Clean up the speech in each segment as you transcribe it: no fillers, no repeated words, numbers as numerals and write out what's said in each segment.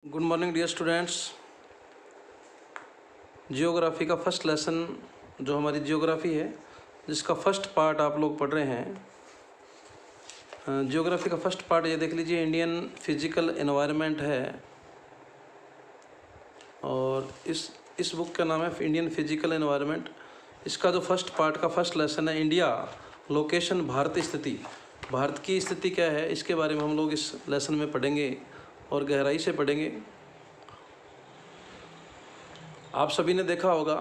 Good morning dear students. Geography का first lesson जो हमारी जियोग्राफी है, जिसका फर्स्ट पार्ट आप लोग पढ़ रहे हैं। जियोग्राफी का फर्स्ट पार्ट ये देख लीजिए, इंडियन फिजिकल एनवायरनमेंट है। और इस बुक का नाम है इंडियन फिजिकल एनवायरनमेंट। इसका जो फर्स्ट पार्ट का फर्स्ट लेसन है, इंडिया लोकेशन, भारत स्थिति। भारत की स्थिति क्या है, इसके बारे में हम लोग इस लेसन में पढ़ेंगे और गहराई से पढ़ेंगे। आप सभी ने देखा होगा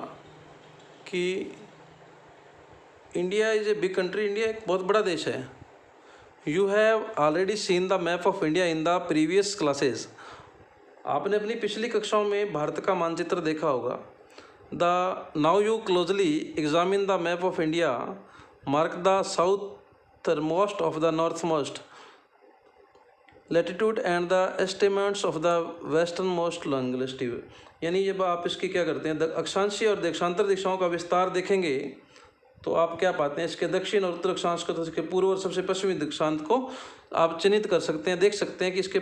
कि India is a big country. India एक बहुत बड़ा देश है। You have already seen the map of India in the previous classes. आपने अपनी पिछली कक्षाओं में भारत का मानचित्र देखा होगा। Now you closely examine the map of India, mark the south most of the north most latitude and the estimates of the western most longitude. यानी जब आप इसकी क्या करते हैं, अक्षांशीय और देशांतर दिशाओं का विस्तार देखेंगे तो आप क्या पाते हैं, इसके दक्षिण और उत्तर अक्षांश को, तो इसके पूर्व और सबसे पश्चिमी दिशांत को आप चिन्हित कर सकते हैं। देख सकते हैं कि इसके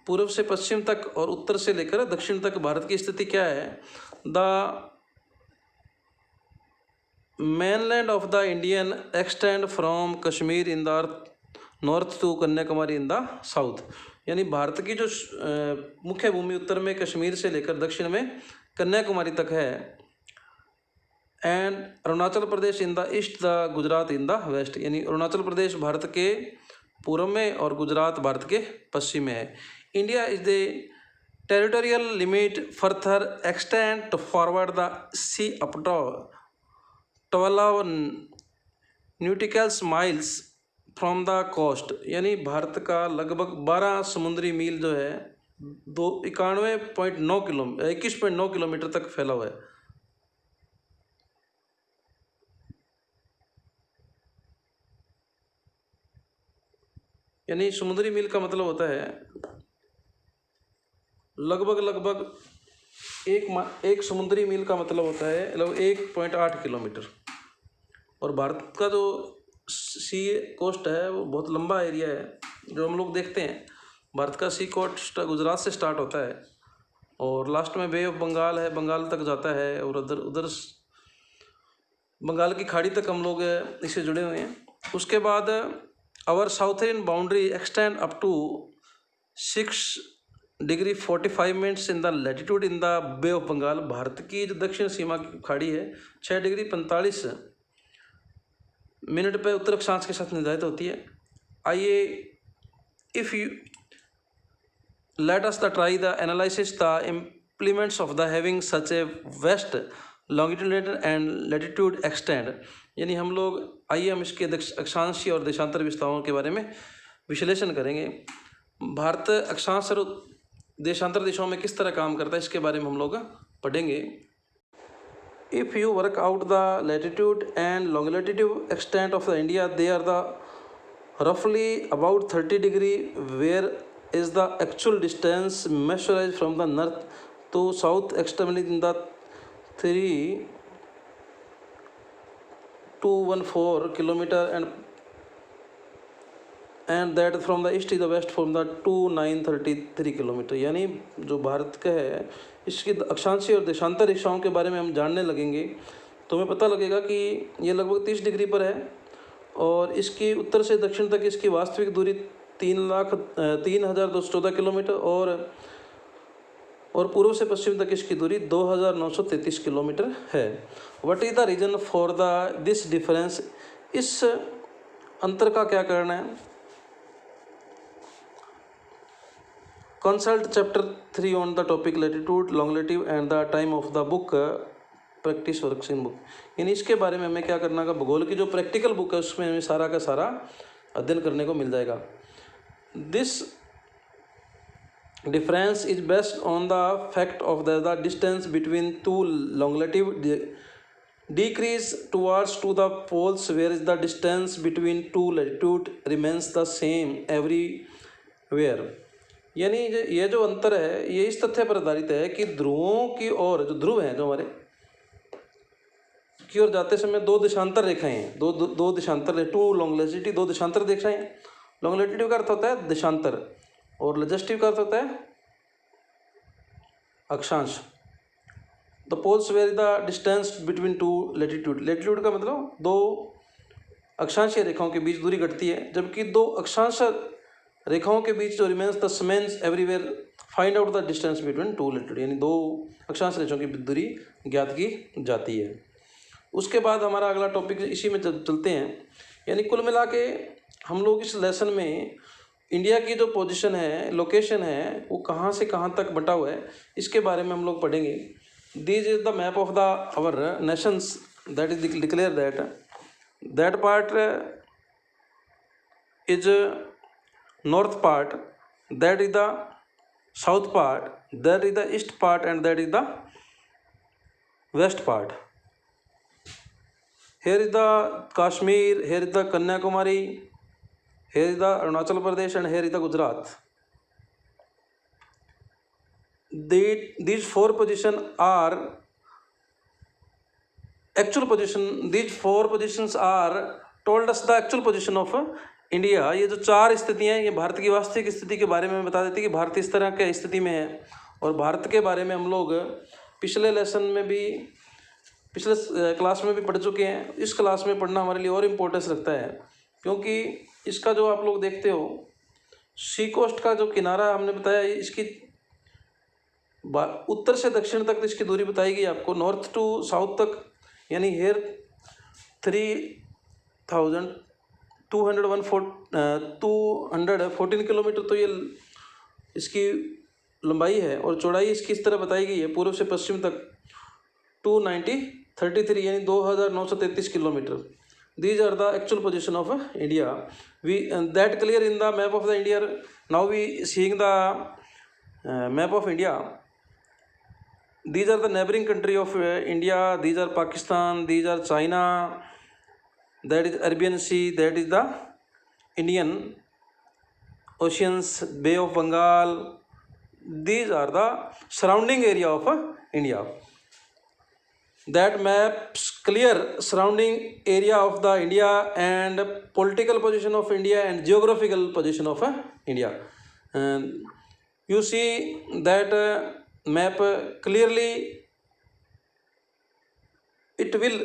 पूर्व से पश्चिम तक और उत्तर से लेकर दक्षिण तक भारत की स्थिति क्या है। The mainland of the Indian extend from Kashmir in the north to Kanyakumari in the south. यानी भारत की जो मुख्य भूमि उत्तर में कश्मीर से लेकर दक्षिण में कन्याकुमारी तक है। And Arunachal Pradesh in the east, the Gujarat in the west. यानी अरुणाचल प्रदेश भारत के पूर्व में और गुजरात भारत के पश्चिम में है। India is the territorial limit further extend forward the sea up to 12 nauticals miles from the coast. यानी भारत का लगभग 12 समुद्री मील जो है 21.9 किलोमीटर तक फैला हुआ है। यानी समुद्री मील का मतलब होता है लगभग एक समुद्री मील का मतलब होता है लगभग 1.8 किलोमीटर। और भारत का जो सी कोस्ट है वो बहुत लंबा एरिया है। जो हम लोग देखते हैं, भारत का सी कोस्ट गुजरात से स्टार्ट होता है और लास्ट में बे ऑफ बंगाल है, बंगाल तक जाता है। और उधर बंगाल की खाड़ी तक हम लोग इससे जुड़े हुए हैं। उसके बाद our southern boundary extend up to 6°45' in the latitude in the bay of Bengal. Bharat की जो दक्षिण सीमा की खाड़ी है 6°45' पे उत्तर अक्षांश के साथ निर्धारित होती है। आइए, if you let us the try the analysis the implements of the having such a vast longitude and latitude extend. यानी हम लोग आइए हम इसके अक्षांशीय और देशांतर विस्तारों के बारे में विश्लेषण करेंगे। भारत अक्षांश और देशांतर दिशाओं में किस तरह काम करता है, इसके बारे में हम लोग पढ़ेंगे। If you work out the latitude and longitude extent of the India, they are the roughly about 30°. Where is the actual distance measured from the north to south extremely in the 3214 kilometer and that from the east to the west from the 2933 kilometre. यानी जो भारत का है इसकी अक्षांशीय और देशांतर दिशाओं के बारे में हम जानने लगेंगे तो हमें पता लगेगा कि ये लगभग 30 डिग्री पर है। और इसकी उत्तर से दक्षिण तक इसकी वास्तविक दूरी 3,214 किलोमीटर और पूर्व से पश्चिम तक इसकी दूरी 2,933 किलोमीटर है। What is the reason for this difference. इस अंतर का क्या कारण है। Consult chapter 3 on the topic latitude longitude and the time of the book practice worksheet book. यानी इसके बारे में हमें क्या करना है, भूगोल की जो प्रैक्टिकल बुक है उसमें हमें सारा का सारा अध्ययन करने को मिल जाएगा। This difference is based on the fact of the distance between to longitude decrease towards to the poles, whereas the distance between two latitude remains the same everywhere। यानी ये जो अंतर है ये इस तथ्य पर आधारित है कि ध्रुवों की ओर, जो ध्रुव हैं जो हमारे की ओर जाते समय दो देशांतर रेखाएं हैं, दो देशांतर, टू लॉन्गिट्यूड, दो देशांतर रेखाएं। लॉन्गिट्यूड का अर्थ होता है देशांतर और लॉजिस्टिक का अर्थ होता है अक्षांश। The poles vary the distance between two latitude, latitude का मतलब दो अक्षांशीय रेखाओं के बीच दूरी घटती है, जबकि दो अक्षांश रेखाओं के बीच जो remains the same everywhere find out the distance between two latitude, यानी दो अक्षांश रेखाओं की दूरी ज्ञात की जाती है। उसके बाद हमारा अगला टॉपिक इसी में चलते हैं, यानी कुल मिला के हम लोग इस लेसन में इंडिया की जो पोजीशन है, लोकेशन है, वो कहाँ से कहाँ तक बटा हुआ है, इसके बारे में हम लोग पढ़ेंगे। This is the map of the our nations that is declare that part is north part, that is the south part, that is the east part and that is the west part. here is the Kashmir, here is the Kanyakumari, here is the Arunachal Pradesh and here is the Gujarat. These four positions are actual position, these four positions are told us the actual position of India। ये जो चार स्थितियाँ हैं ये भारत की वास्तविक स्थिति के बारे में बता देती है कि भारत इस तरह के स्थिति में है। और भारत के बारे में हम लोग पिछले लेसन में भी, पिछले क्लास में भी पढ़ चुके हैं। इस क्लास में पढ़ना हमारे लिए और इम्पोर्टेंस रखता है, क्योंकि इसका जो आप लोग देखते हो सी कोस्ट का जो किनारा हमने बताया, इसकी उत्तर से दक्षिण तक इसकी दूरी बताई गई आपको, नॉर्थ टू साउथ तक, यानी हेयर 214 किलोमीटर तो ये इसकी लंबाई है, और चौड़ाई इसकी इस तरह बताई गई है पूर्व से पश्चिम तक 293 यानी 2933 kilometre. These are the actual position of India. We that clear in the map of the India. Now we seeing the map of India. These are the neighboring country of India. These are Pakistan. These are China. That is Arabian Sea. That is the Indian Oceans, Bay of Bengal. These are the surrounding area of India. That maps clear surrounding area of the India and political position of India and geographical position of India. You see that map clearly, it will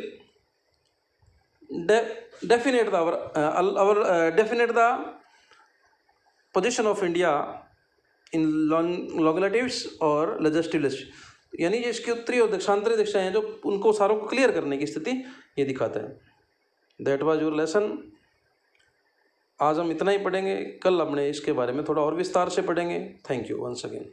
definite the position of India in longitudes or longitudinals, यानी ये इसकी उत्तरी और दक्षांतरी दिशाएं हैं जो उनको सारों को क्लियर करने की स्थिति ये दिखाता है। That was your lesson. आज हम इतना ही पढ़ेंगे, कल अपने इसके बारे में थोड़ा और विस्तार से पढ़ेंगे। Thank you once again.